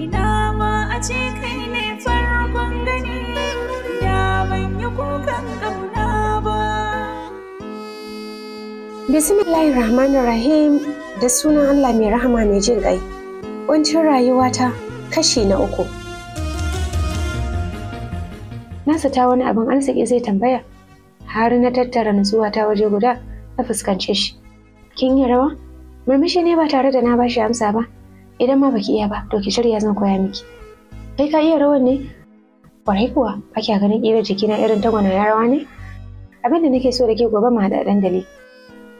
ina ma a ce kai ne farkon gani, da ban yi kukan ƙauna ba. Bismillahirrahmanirrahim, da sunan Allah mai rahama mai jin ƙai. Ƙuncin rayuwata kashi na 3. Nasa ta wani abin arziki zai tambaya, har na tattara nutsuwa ta waje guda na fuskance shi. Kin yi rawa? Murmushi ne ba tare da na bashi amsa ba. Idan ma baki iya ba, to ki shirya zan koya miki. Kai ka iya rawan ne? Kwarai kuwa, ake ganin ƙirar jikina irin ta gwanayen rawa ne? Abin da nake so da ke gobe mu haɗa dandali.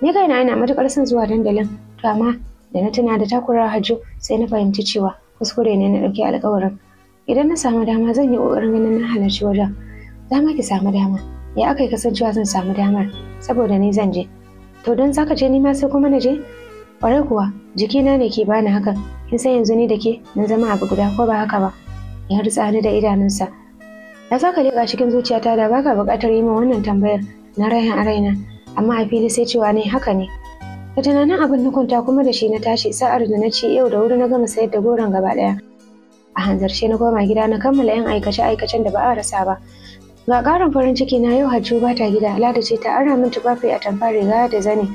Ni kaina ina matuƙar son zuwa dandalin, to amma da na tuna da takurar Hajjo sai na fahimci cewa kuskure ne na ɗauki alƙawarin. Idan na samu dama zan yi ƙoƙarin ganin na halarci wajen. Dama ki samu dama. Ya aka yi kasancewa zan samu damar? Saboda ni zan je. To don zaka je ni ma sai kuma na je? Ƙwarai kuwa, jikina ne ke bani hakan. Kin san yanzu ni da ke mun zama abu guda ko ba haka ba? Ya rutsa ni da idanunsa. Da za ka leƙa cikin zuciyata da baka buƙatar yi min wannan tambayar na rayan a raina, amma a fili sai cewa ne haka ne. Da tunanin abin na kwanta kuma da shi na tashi sa'ar da na ci yau da wuri na gama sayar da goron gaba ɗaya. A hanzarce na koma gida na kammala 'yan aikace-aikacen da ba a rasa ba. Ga ƙarin farin ciki na yau Hajjo ba ta gida, Ladi ce ta ara min tufafi a tamfa riga da zane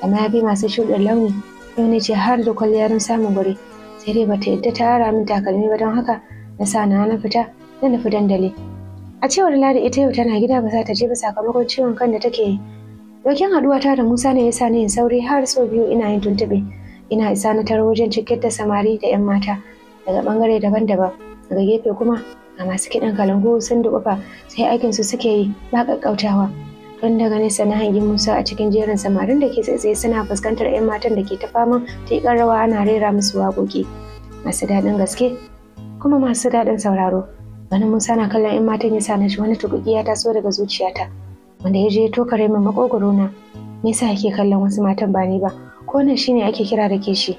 da mayafi masu shuɗin launi. Yau ne ce har da kwalliyar samun guri. Sai dai bata yadda ta ara min takalmi ba don haka na sa na fita na nufi dandali. A cewar Ladi ita yau tana gida ba za ta je ba sakamakon ciwon kan da take yi. Dokin haɗuwa ta da Musa ne ya sa ni yin sauri har sau biyu ina yin tuntuɓe. Ina isa na taro wajen cike da samari da 'yan mata daga ɓangare daban-daban. Daga gefe kuma a masu kiɗan kalangu sun duƙufa sai aikinsu suke yi ba ƙaƙƙautawa. Don daga nesa na hangi Musa a cikin jerin samarin da ke tsaye suna fuskantar 'yan matan da ke ta faman tiƙar rawa ana rera musu waƙoƙi masu daɗin gaske kuma masu daɗin sauraro. Ganin Musa na kallon 'yan matan ya sa na ji wani tuƙuƙi ya taso daga zuciyata wanda ya je ya tokare min maƙogwaro na. Me yasa yake kallon wasu matan ba ni ba? Ko wannan shine ake kira da kishi?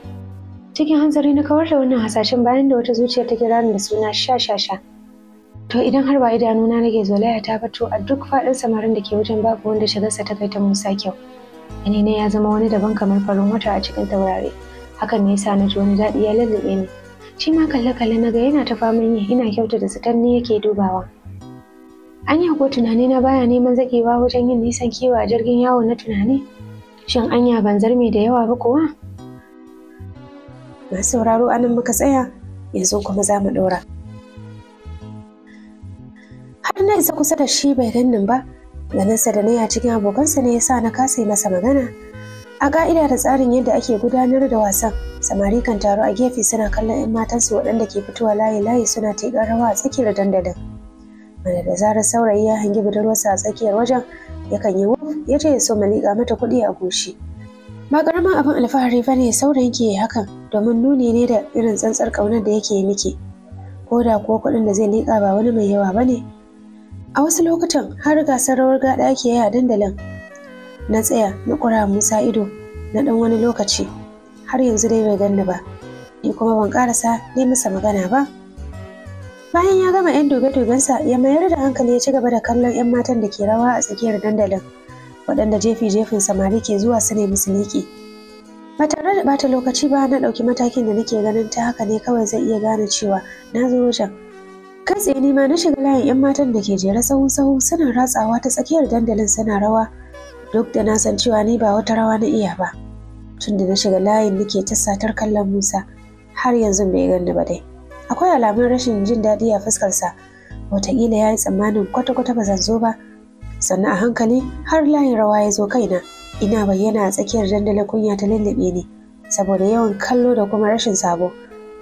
Cikin hanzari na kawar da wannan hasashen bayan da wata zuciya ta kira ni da suna sha. To idan har ba idanuna nake zolaya ta fito a duk faɗin samarin da ke wajen babu wanda shigarsa ta kai ta Musa kyau. Gani ne ya zama wani daban kamar farin wata a cikin taurari. Hakan ne yasa na ji wani daɗi ya lullube ni. Shi ma kalle na ga yana ta faman yi, ina kyauta da zaton ni yake dubawa. Anya ko tunani na baya neman zaƙewa wajen yin nisan kiwo a jirgin yawo na tunani? Shin anya ban zarme da yawa ba kuwa? Masu sauraro anan muka tsaya, yanzu kuma za mu ɗora. Har na isa kusa da shi bai gannin ba, ganinsa da na cikin abokansa ne ya sa na kasa masa magana. A ka'ida da tsarin yadda ake gudanar da wasan, samari kan taru a gefe suna kallon 'yan matansu waɗanda ke fitowa layi-layi suna teƙar rawa a tsakiyar dandalin. Wanda da zarar saurayi ya hangi budurwarsa a tsakiyar wajen, yakan yi wuf ya ce ya so liƙa mata kuɗi a goshi. Ba ƙaramin abin alfahari ba ne saurayin ke hakan, domin nuni ne da irin tsantsar ƙaunar da yake miki. Ko da kuwa kuɗin da zai liƙa ba wani mai yawa ba ne. A wasu lokutan har gasar rawar gaɗa ake yi a dandalin. Na tsaya na ƙura Musa ido na ɗan wani lokaci, har yanzu dai bai ganni ba. Ni kuma ban ƙarasa ne masa magana ba. Bayan ya gama 'yan dube-dubensa ya mayar da hankali ya ci gaba da kallon 'yan matan da ke rawa a tsakiyar dandalin, waɗanda jefi-jefin samari ke zuwa su ne musu liƙi. Ba tare da ɓata lokaci ba na ɗauki matakin da nake ganin ta haka ne kawai zai iya gane cewa na zo wajen. Kai tsaye ni ma na shiga layin 'yan matan da ke jere sahu-sahu suna ratsawa ta tsakiyar dandalin suna rawa, duk da na san cewa ni ba wata rawa na iya ba. Tunda na shiga layin nake ta satar kallon Musa, har yanzu bai ganni ba dai. Akwai alamun rashin jin daɗi a fuskarsa, wataƙila ya yi tsammanin kwata-kwata ba zan zo ba. Sannan a hankali har layin rawa ya zo kaina, ina bayyana a tsakiyar dandalin kunya ta lullube ni, saboda yawan kallo da kuma rashin sabo.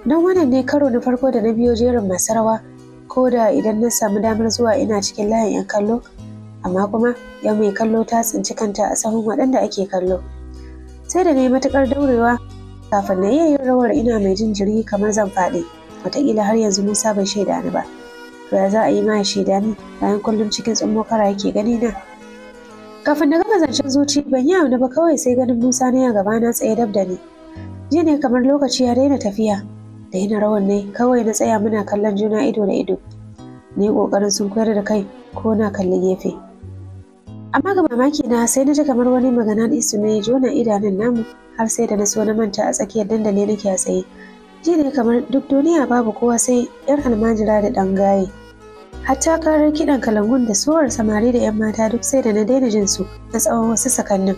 Don wannan ne karo na farko da na biyo jerin masu rawa, ko da idan na samu damar zuwa ina cikin layin 'yan kallo, amma kuma yau mai kallo ta tsinci kanta a sahun waɗanda ake kallo. Sai da na yi matuƙar daurewa kafin na iya yin rawar ina mai jin jiri kamar zan faɗi. Wataƙila har yanzu Musa bai shaida ni ba. To ya za a yi ma ya shaida ni bayan kullum cikin tsummo kara yake gani na? Kafin na gama zancen zuci ban yi abu ba kawai sai ganin Musa ne a gabana tsaye dab da ni. Ji ne kamar lokaci ya daina tafiya. Da yin rawar ne kawai na tsaya muna kallon juna ido da ido. Ni ƙoƙarin sun koyar da kai ko na kalli gefe. Amma ga mamaki na sai na ji kamar wani magana isu ne jona idanun namu har sai da na so na manta a tsakiyar dandali nake a tsaye. ji ne kamar duk duniya babu kowa sai 'yar almajira da ɗan gaye. Hatta karar kiɗan kalangun da suwar samari da 'yan mata duk sai da na daina jin su na tsawon wasu sakannin.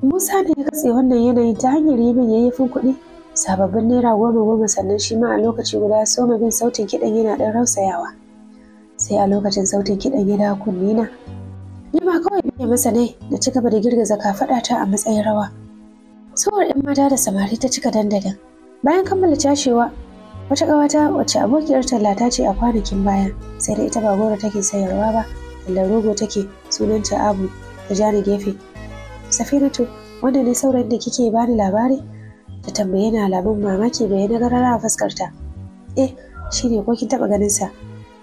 Musa ne ya katse wannan yanayi ta hanyar yi min yayyafin kuɗi sababbin naira 10 sannan shi ma a lokaci guda ya soma bin sautin kiɗan yana ɗan rausayawa. Sai a lokacin sautin kiɗan ya dawo kunnina. Ni ma kawai biye masa ne da ci gaba da girgiza kafaɗata a matsayin rawa. Suwar 'yan mata da samari ta cika dandalin. Bayan kammala cashewa, wata ƙawata wacce abokiyar tallata ce a kwanakin baya, sai da ita ba goro take sayarwa ba, tallar rogo take, sunanta Abu, ta ja ni gefe. Safinatu, wanda ne saurayin da kike bani labari? Ta tambaye ni alamun mamaki bai na garara a fuskarta. Shine ko kin taɓa ganin sa?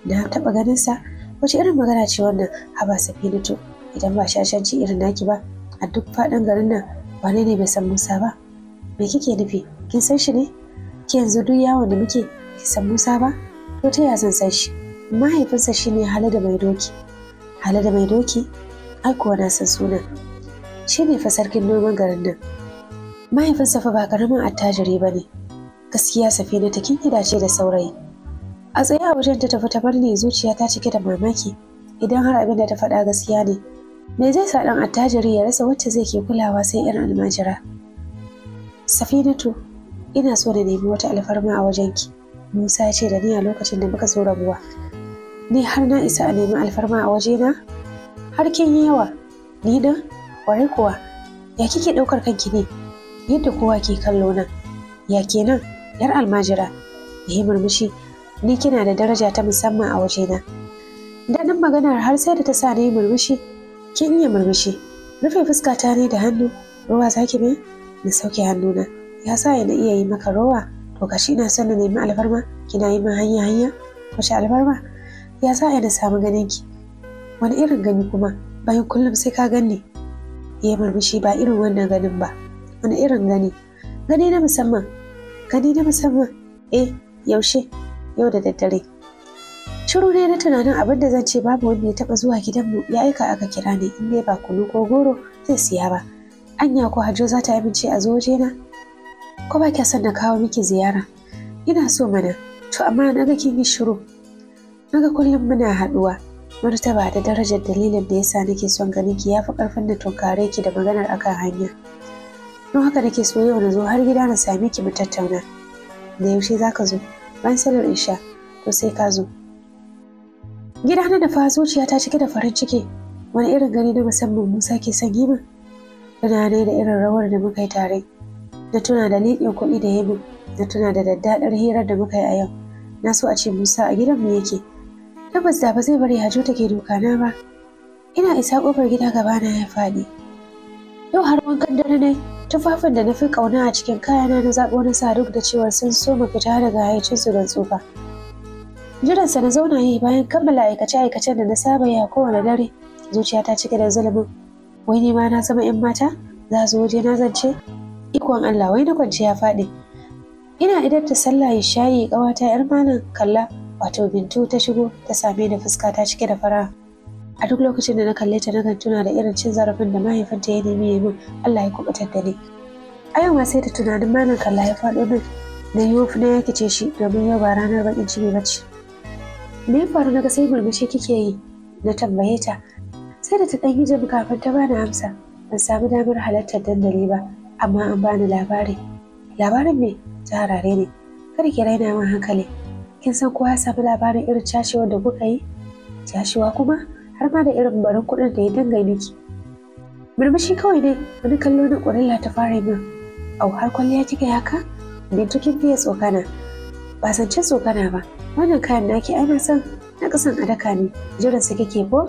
Na taɓa ganin sa? Wace irin magana ce wannan? Haba Safinatu, idan ba shashanci irin naki ba, a duk faɗin garin nan wane ne bai san Musa ba? Me kike nufi? Kin san shi ne? Ki yanzu duk yawon da muke ki san Musa ba? To ta ya zan san shi? Mahaifinsa shine Haladu Mai Doki. Haladu Mai Doki? Ai kuwa na san sunan. Shine fa sarkin noman garin nan. Mahaifinsa fa ba karamin attajiri ba ne. Gaskiya Safina ta kin dace da saurayi. A tsaye a wajen ta tafi ta bar ni zuciya ta cike da mamaki. Idan har abin da ta faɗa gaskiya ne, me zai sa ɗan attajiri ya rasa wacce zai ke kulawa sai irin almajira? Safinatu, ina so da nemi wata alfarma a wajenki. Musa ya ce da ni a lokacin da muka zo rabuwa. Ni har na isa a nemi alfarma a wajena? Har kin yi yawa. Ni din? Kwarai kuwa. Ya kike ɗaukar kanki ne? Yadda kowa ke kallo na. Ya kenan, yar almajira. Ya yi murmushi. Ni kina da daraja ta musamman a wajena. Daɗin maganar har sai da ta sa ni murmushi. Kin iya murmushi. Rufe fuskata ne da hannu. Ruwa zaki min? Na sauke hannuna. Ya sa na iya yi maka rowa? To gashi ina son na nemi alfarma, kina yi min hanya? Wace alfarma? Ya sa na samu ganinki. Wani irin gani kuma? Bayan kullum sai ka ganni. Ya murmushi. Ba irin wannan ganin ba. Wani irin gani? Gani na musamman. Gani na musamman? Yaushe? Yau da daddare. Shiru ne na tunanin abin da zan ce babu wanda ya taɓa zuwa gidanmu ya aika aka kira ni in dai ba kunu ko goro zai siya ba. Anya ko Hajjo za ta amince a zo wajena? Ko ba kya son na kawo miki ziyara? Ina so mana, to amma na ga kin yi shiru. Na ga kullum muna haɗuwa. Martaba da darajar dalilin da yasa nake son ganin ki yafi ƙarfin da tunkare ki da maganar akan hanya. Don haka nake so yau na zo har gida na same ki mu tattauna. Da yaushe za ka zo? Bayan salar isha, to sai ka zo. Gida na da fa zuciya ta cike da farin ciki. Wani irin gani na musamman Musa ke son yi min? Tunanai da irin rawar da muka yi tare. Na tuna da liƙin kuɗi da ya min. Na tuna da daddaɗar hirar da muka yi a yau. Na so a ce Musa a gidanmu yake. Tabbas da ba zai bari Hajjo take dukana ba. Ina isa ƙofar gida gabana ya faɗi. Yau har wankan dare ne. Tufafin da na fi ƙauna a cikin kayana na zaɓo na sa duk da cewa sun so mu fita daga hayyacinsu don tsufa. Jiransa na zauna yi bayan kammala aikace-aikacen da na saba yi a kowane dare. Zuciya ta cike da zulumin. Wai ni ma na zama 'yan mata? Za su waje na zance? Ikon Allah, wai na kwance ya faɗi. Ina idar da sallah ya shayi ƙawata 'yar malam Kalla wato Bintu ta shigo ta same ni fuska ta cike da fara'a. A duk lokacin da na kalle ta nakan tuna da irin cin zarafin da mahaifinta ya nemi ya min, Allah ya kubutar da ni. A yau ma sai da tunanin malam Kalla ya faɗo min. Na yi wofi na yakice shi domin yau ba ranar baƙin ciki ba ce. Me ya faru na ga sai murmushi kike yi? Na tambaye ta. Sai da ta ɗan yi jim kafin ta bani amsa. Ban samu damar halartar dandali ba, amma an bani labari. Labarin me? Ta harare ne. Kada ki raina min hankali. Kin san kowa ya samu labarin irin cashewar da kuka yi? Cashewa kuma? Har ma da irin barin kuɗin da ya dinga miki. Murmushi kawai ne, wani kallo na ƙurilla ta fara min. Au har kwalliya kika yi haka? Bintu kin fiye tsokana. Ba zancen tsokana ba. Wannan kayan naki ai na san na ƙasan adaka ne. Jiran sa kike ko?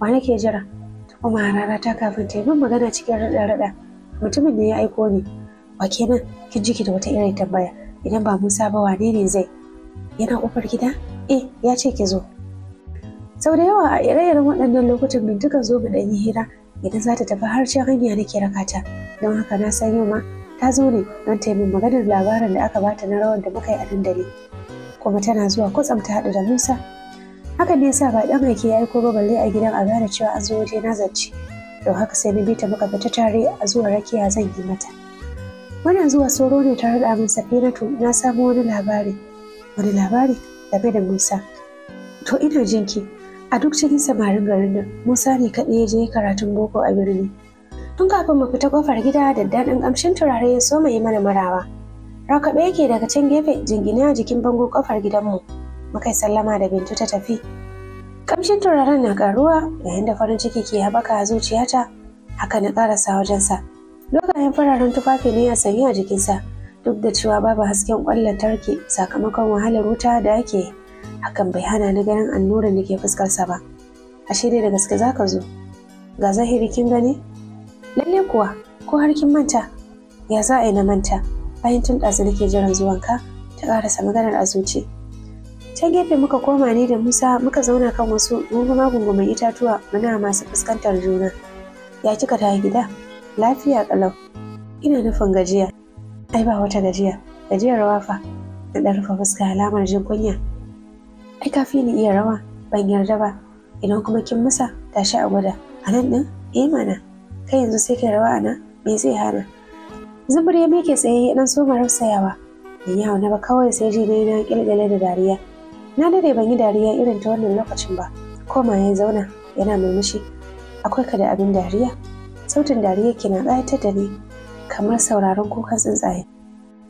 Wa nake jira? Ta kuma harara ta kafin ta yi min magana cikin raɗa-raɗa. Mutumin ne ya aiko ni. Wa kenan? Kin ji ki da wata irin tambaya. Idan ba Musa ba wane ne zai? Yana ƙofar gida? Ya ce ki zo. Sau da yawa a ire-iren waɗannan lokutan Bintu kan zo mu ɗan yi hira idan za ta tafi har can hanya nake raka ta. Don haka na san yau ma ta zo ne don ta yi min maganar labarin da aka bata na rawar da muka yi a dandali. Kuma tana zuwa kwatsam ta haɗu da Musa. Hakan ne yasa ba ɗan aiki ya aiko ba balle a gidan a gane cewa an zo waje na zance. Don haka sai na bi ta muka fita tare a zuwa rakiya zan yi mata. Muna zuwa Soro ne tare da min Safinatu na samu wani labari. Wani labari game da Musa. To ina jinki. A duk cikin samarin garin nan, Musa ne kaɗai ya je karatun boko a birni. Tun kafin mu fita kofar gida da daɗin ƙamshin turare ya so yi mana marawa. Rakaɓe yake daga can gefe jingine a jikin bango kofar gidanmu. Muka yi sallama da Bintu ta tafi. Ƙamshin turaren na ƙaruwa yayin da farin ciki ke haɓaka a zuciyata. Haka na ƙarasa wajensa. Dogayen fararen tufafi ne a sanye a jikinsa, duk da cewa babu hasken ƙwan lantarki sakamakon wahalar wuta da ake. Hakan bai hana ni ganin annuran da ke fuskarsa ba. Ashe dai da gaske za ka zo. Ga zahiri kin gani? Lalle kuwa, ko har kin manta? Ya za a yi na manta? Bayan tun ɗazu nake jiran zuwanka, ta ƙarasa maganar a zuci. Can gefe muka koma ni da Musa muka zauna kan wasu gungumen itatuwa muna masu fuskantar juna. Ya kika ta gida? Lafiya ƙalau. Ina nufin gajiya. Ai ba wata gajiya. Gajiyar rawa fa. Na ɗan rufe fuska alamar jin kunya. Ai kafi ni iya rawa. Ban yarda ba. Idan kuma kin musa tashi a gwada. A nan ɗin? Eh mana. Kai yanzu sai kai rawa a nan? Me zai hana? Zubur ya miƙe tsaye ya ɗan soma rausayawa. Ban yi hauna ba kawai sai ji na ƙilƙile da dariya. Na dade ban yi dariya irin ta wannan lokacin ba. Koma ya zauna yana murmushi. Akwai ka da abin dariya? Sautin dariya ke na ƙayatar da ni kamar sauraron kukan tsuntsaye.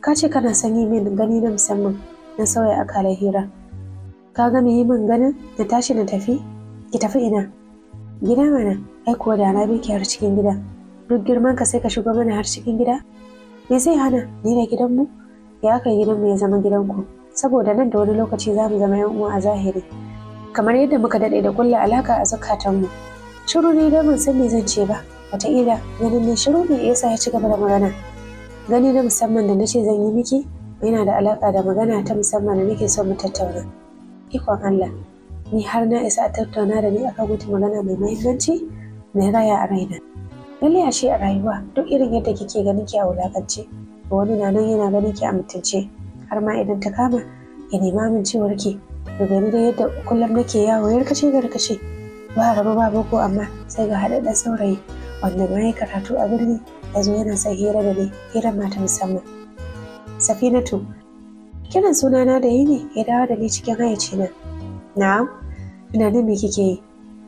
Ka ce kana son yi min gani na musamman na sauya akalar hira. Ka ga me yi min ganin na tashi na tafi? Ki tafi ina? Gida mana, ai kuwa da na bi ki har cikin gida. Duk girman ka sai ka shigo mana har cikin gida? Me zai hana ni da gidanmu? Ya aka gidanmu ya zama gidanku? Saboda nan da wani lokaci za mu zama 'yan uwa a zahiri. Kamar yadda muka daɗe da kulla alaka a zukatanmu. Shiru ne da ban san me zan ce ba. Wataƙila ganin ne shiru ne yasa ya ci gaba da magana. Gani na musamman da nace zan yi miki yana da alaƙa da magana ta musamman da nake so mu tattauna. Ikon Allah, ni har na isa a tattauna da ni akan wata magana mai muhimmanci na raya a raina. Lalle ashe a rayuwa duk irin yadda kike ganin ki a wulakance, wani na nan yana ganin ki a mutunce, har ma idan ta kama ya nemi amincewar ki. Da gani da yadda kullum nake yawo yarkace ba raba ba boko amma sai ga haɗaɗɗen saurayi wanda ma ya karatu a birni ya zo yana son hira da ni, hirar mata musamman. Safinatu, kiran sunana da yi ne ya dawo da ni cikin hayyacina. Na'am, tunanin me kike yi?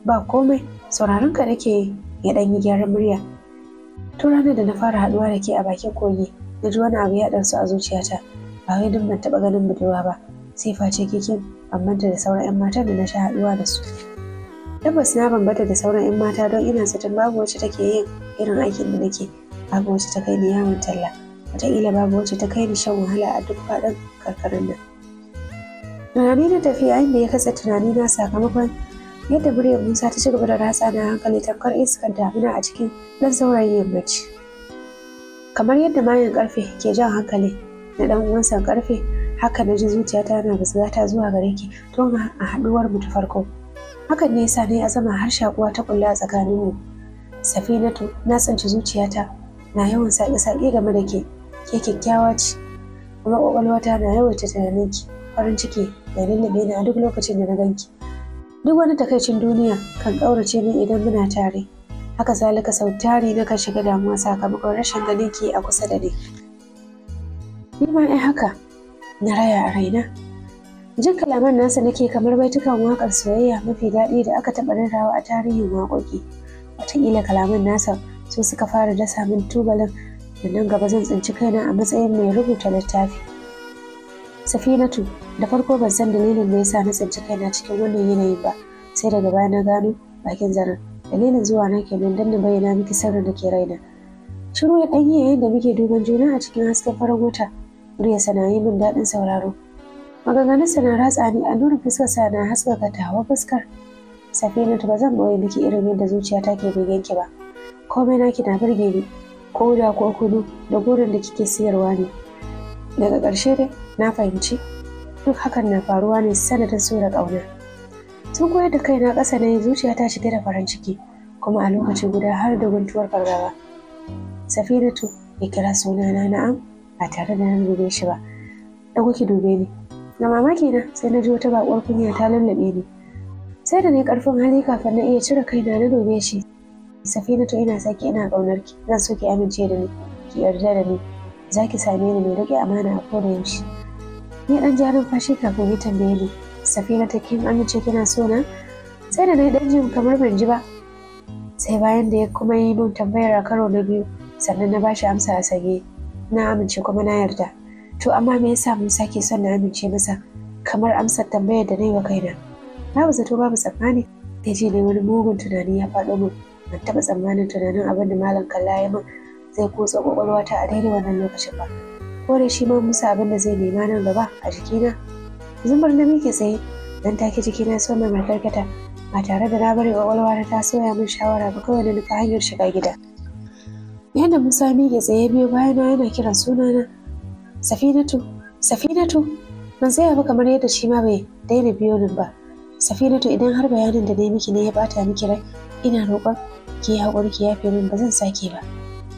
Ba komai, sauraron ka nake yi. Ya ɗan yi gyaran murya. Tun ranar da na fara haɗuwa da ke a bakin kogi, na ji wani abu ya ɗarsu a zuciyata. Ba wai don ban taɓa ganin budurwa ba, sai face kikin bambanta da sauran 'yan matan da na sha haɗuwa da su. Tabbas na bambanta da sauran 'yan mata don ina zaton babu wacce take yin irin aikin da nake, babu wacce ta kai ni yawon talla, wataƙila babu wacce ta kai ni shan wahala a duk faɗin karkarar nan. Tunani na tafiya inda ya katse tunani na sakamakon yadda muryar Musa ta ci gaba da ratsa na hankali tamkar iskar damina a cikin ɗan saurayin yammaci. Kamar yadda mayan ƙarfe ke jan hankali na ɗan uwansa ƙarfe, haka na ji zuciyata na basgata zuwa gare ki tun a haɗuwar mu ta farko. Hakan ne yasa na azama har shakuwa ta kulla a tsakaninmu. Safinatu, na tsinci zuciyata na yawan saƙe-saƙe game da ke kyakkyawa ce, kuma ƙwaƙwalwata na yawaita tunaninki, farin ciki da lullube ni a duk lokacin da na ganki. Duk wani takaicin duniya kan ƙaurace min idan muna tare. Haka zalika sau tari na kan shiga damuwa sakamakon rashin ganin ki a kusa da ni. Ni ma ai haka na raya a raina. Jin kalaman nasa nake kamar baitukan waƙar soyayya mafi daɗi da aka taɓa rerawa a tarihin waƙoƙi. Wataƙila kalaman nasa su suka fara dasa min tubalin da nan gaba zan tsinci kaina a matsayin mai rubuta littafi. Safinatu, da farko ban san dalilin da yasa na tsinci kaina cikin wannan yanayin ba, sai daga baya na gano bakin zaren. Dalilin zuwa na kenan don na bayyana miki sirrin da ke raina. Shiru ya ɗan yi yayin da muke duban juna a cikin hasken farar wata. Muryarsa na yi min daɗin sauraro. Maganganunsa na ratsa ni, a nuna fuskarsa na haskaka tawa fuskar. Safinatu, ba zan ɓoye miki irin yadda zuciyata ke begen ki ba. Komai naki na burge ni, ko da ko kunu da goron da kike siyarwa ne. Daga ƙarshe dai na fahimci duk hakan na faruwa ne sanadin so da ƙauna. Tun koyar da kaina ƙasa na yi zuciyata cike da farin ciki, kuma a lokaci guda har da guntuwar fargaba. Safinatu, ya kira sunana na'am ba tare da na dube shi ba. Ɗago ki dube ni. Ga mamaki na sai na ji wata baƙuwar kunya ta lullube ni. Sai da na yi ƙarfin hali kafin na iya cire kaina na dube shi. Safinatu, ina saki ina ƙaunar ki, zan so ki amince da ni, ki yarda da ni. za ki same ni mai riƙe amana a koda yaushe. Ni ɗan jarin fashi kafin ya tambaye ni, Safina ta kin amince kina so na? Sai da na yi ɗan jin kamar ban ji ba. Sai bayan da ya kuma yi min tambayar a karo na biyu, sannan na bashi amsa a sanye. Na amince kuma na yarda. To amma me yasa Musa ke son na amince masa? Kamar amsar tambayar da na yi wa kaina. Babu zato babu tsammani. Ya ji ne wani mugun tunani ya faɗo min. Ban taɓa tsammanin tunanin abin da Malam Kalla ya min zai kutsa ƙwaƙwalwata a daidai wannan lokacin ba. Ko da shi ma Musa abin da zai nema nan gaba a jikina. Zumbar na miƙe tsaye, dan take jikina so mai makarkata ba tare da na bari ƙwaƙwalwa ta soya min shawara ba, kawai na nufa hanyar shiga gida. Yadda Musa miƙe tsaye biyo bayana yana kiran sunana. Safinatu, Safinatu, ban tsaya ba kamar yadda shi ma bai daina biyo ni ba. Safinatu, idan har bayanin da na yi miki ne ya bata miki rai, ina roƙon ki yi haƙuri ki yafe min, ba zan sake ba.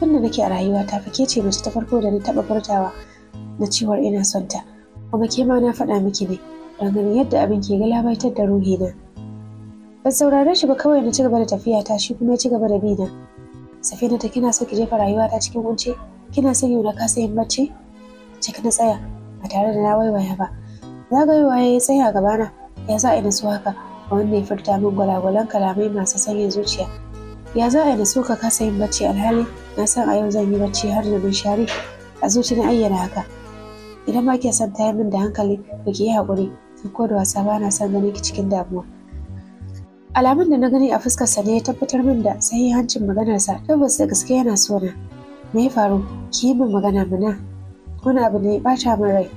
Tunda nake a rayuwa ta fa ke ce mace ta farko da na taɓa furtawa na cewar ina son ta, kuma ke ma na faɗa miki ne don ganin yadda abin ke galabaitar da ruhina. Ban saurare shi ba, kawai na ci gaba da tafiya ta, shi kuma ya ci gaba da bi na. Safinatu, kina so ki jefa rayuwa ta cikin kunci? Kina son yau na kasa yin bacci? Cik na tsaya ba tare da na waiwaya ba. Zagayowa ya tsaya a gabana. Ya za a yi nasu haka wanda ya furta min gwalagwalan kalamai masu sanya zuciya. Ya za a yi nasu ka kasa yin bacci alhali na san a yau zan yi bacci har da bin shari. A zuci na ayyana haka. Idan ma ke son tayar min da hankali da ki yi haƙuri, ko da wasa ba na son ganin ki cikin damuwa. Alamun da na gani a fuskarsa ne ya tabbatar min da sahihancin maganarsa. Tabbas da gaske yana so na. Me ya faru? Ki yi min magana mana. Wani abu ne ya ɓata min rai.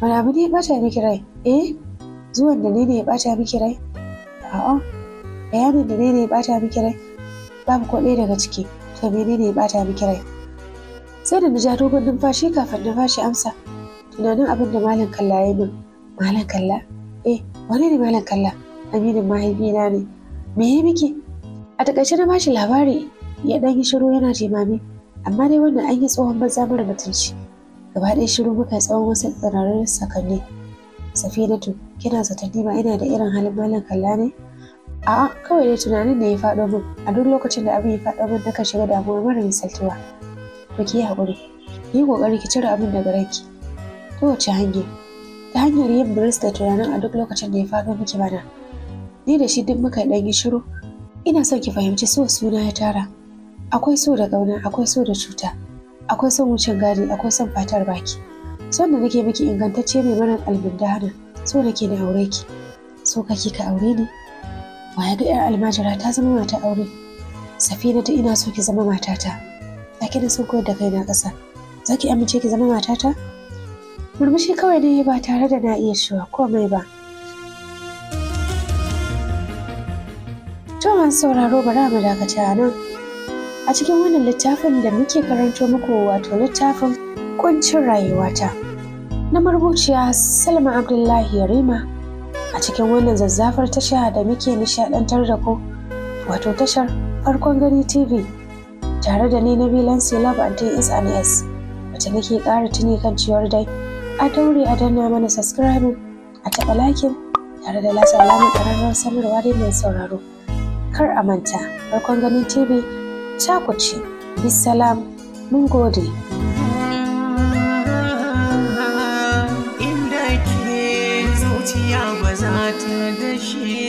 Wani abu ne ya ɓata miki rai? Zuwan da ne ya ɓata miki rai? A'a, bayanin da ne ya ɓata miki rai? Babu ko ɗaya daga ciki. To menene ya ɓata miki rai? Sai da na ja dogon numfashi kafin na bashi amsa. Tunanin abin da Malam Kalla ya min. Malam Kalla? Wane ne Malam Kalla? Aminin mahaifina ne. Me ya miki? A takaice na bashi labari. Ya ɗan yi shiru yana jimami. Amma dai wannan an yi tsohon banza mara mutunci. Gaba ɗaya shiru muka yi tsawon wasu tsirarin sakanni. Safinatu, kina zaton ni ma ina da irin halin Malam Kalla ne? A'a, kawai dai tunanin da ya faɗo min. A duk lokacin da abin ya faɗo min nakan shiga damuwa mara misaltuwa. To ki yi haƙuri. Yi ƙoƙari ki cire abin daga ranki. Ta wace hanya? Ta hanyar yin biris da tunanin a duk lokacin da ya faɗo miki mana. Ni da shi duk muka ɗan yi shiru. Ina son ki fahimci so suna ya tara. Akwai so da ƙauna, akwai so da cuta. Akwai son wucin gadi, akwai son fatar baki. Son da nake miki ingantacce mai marar albindana. So nake na aure ki. So kake ka aure ni? Waya ga 'yar almajira ta zama mata aure. Safinatu, ina so ki zama matata. Zaki da so koyar da kaina ƙasa. Zaki amince ki zama matata? Murmushi kawai ne ba tare da na iya cewa komai ba. To masu sauraro, bari mu dakata a nan. A cikin wannan littafin da muke karanto muku, wato littafin kuncin rayuwata na marubuciya Salma Abdullahi Yarima, a cikin wannan zazzafar tasha da muke nishadantar da ku, wato tashar Farkon Gani TV, tare da ni Nabilan Silab and SNS, wacce nake ƙara tuni kan cewar dai a daure a danna mana subscribe, a taɓa lakin tare da lasa alamar ƙararrawar sanarwa dai mai sauraro. Kar a manta, Farkon Gani TV taku ce. Bisalam, mun gode. Inda ke zuciya ba za ta dashe